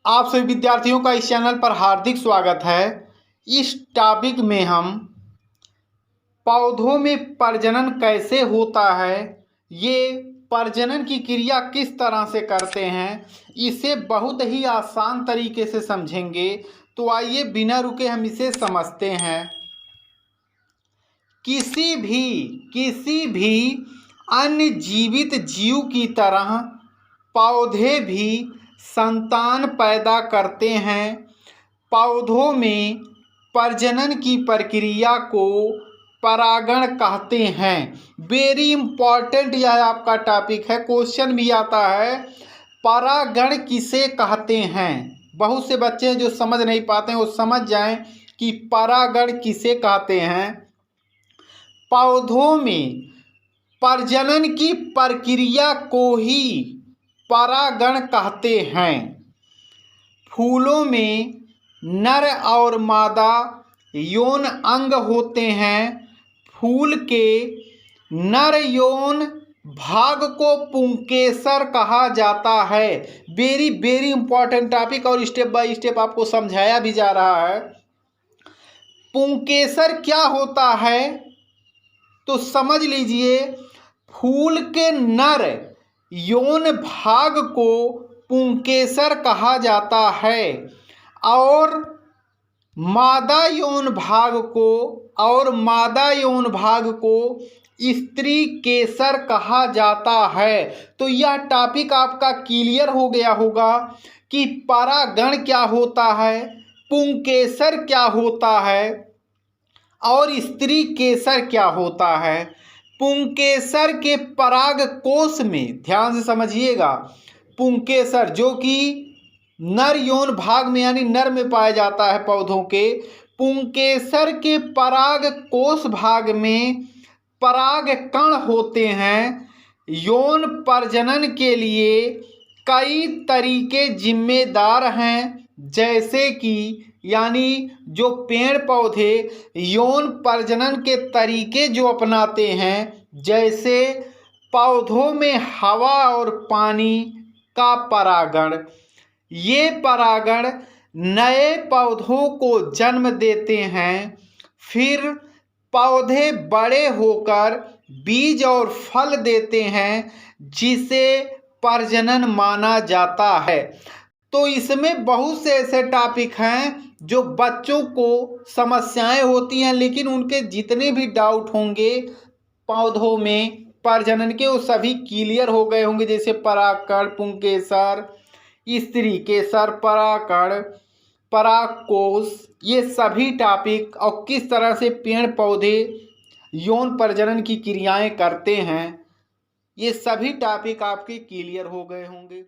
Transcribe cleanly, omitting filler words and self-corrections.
आप सभी विद्यार्थियों का इस चैनल पर हार्दिक स्वागत है। इस टॉपिक में हम पौधों में प्रजनन कैसे होता है, ये प्रजनन की क्रिया किस तरह से करते हैं, इसे बहुत ही आसान तरीके से समझेंगे। तो आइए बिना रुके हम इसे समझते हैं। किसी भी अन्य जीवित जीव की तरह पौधे भी संतान पैदा करते हैं। पौधों में प्रजनन की प्रक्रिया को परागण कहते हैं। वेरी इंपॉर्टेंट यह आपका टॉपिक है, क्वेश्चन भी आता है। परागण किसे कहते हैं? बहुत से बच्चे जो समझ नहीं पाते हैं वो समझ जाएं कि परागण किसे कहते हैं। पौधों में प्रजनन की प्रक्रिया को ही परागण कहते हैं। फूलों में नर और मादा यौन अंग होते हैं। फूल के नर यौन भाग को पुंकेसर कहा जाता है। वेरी वेरी इंपॉर्टेंट टॉपिक और स्टेप बाय स्टेप आपको समझाया भी जा रहा है। पुंकेसर क्या होता है तो समझ लीजिए। फूल के नर यौन भाग को पुंकेसर कहा जाता है और मादा यौन भाग को स्त्री केसर कहा जाता है। तो यह टॉपिक आपका क्लियर हो गया होगा कि परागण क्या होता है, पुंकेसर क्या होता है और स्त्री केसर क्या होता है। पुंकेसर के पराग कोश में ध्यान से समझिएगा, पुंकेसर जो कि नर यौन भाग में यानी नर में पाया जाता है पौधों के, पुंकेसर के पराग कोश भाग में पराग कण होते हैं। यौन प्रजनन के लिए कई तरीके जिम्मेदार हैं, जैसे कि यानी जो पेड़ पौधे यौन प्रजनन के तरीके जो अपनाते हैं, जैसे पौधों में हवा और पानी का परागण। ये परागण नए पौधों को जन्म देते हैं। फिर पौधे बड़े होकर बीज और फल देते हैं, जिसे प्रजनन माना जाता है। तो इसमें बहुत से ऐसे टॉपिक हैं जो बच्चों को समस्याएं होती हैं, लेकिन उनके जितने भी डाउट होंगे पौधों में प्रजनन के वो सभी क्लियर हो गए होंगे। जैसे परागकण, पुंकेसर, स्त्री केसर, परागकण, परागकोश, ये सभी टॉपिक और किस तरह से पेड़ पौधे यौन प्रजनन की क्रियाएं करते हैं, ये सभी टॉपिक आपके क्लियर हो गए होंगे।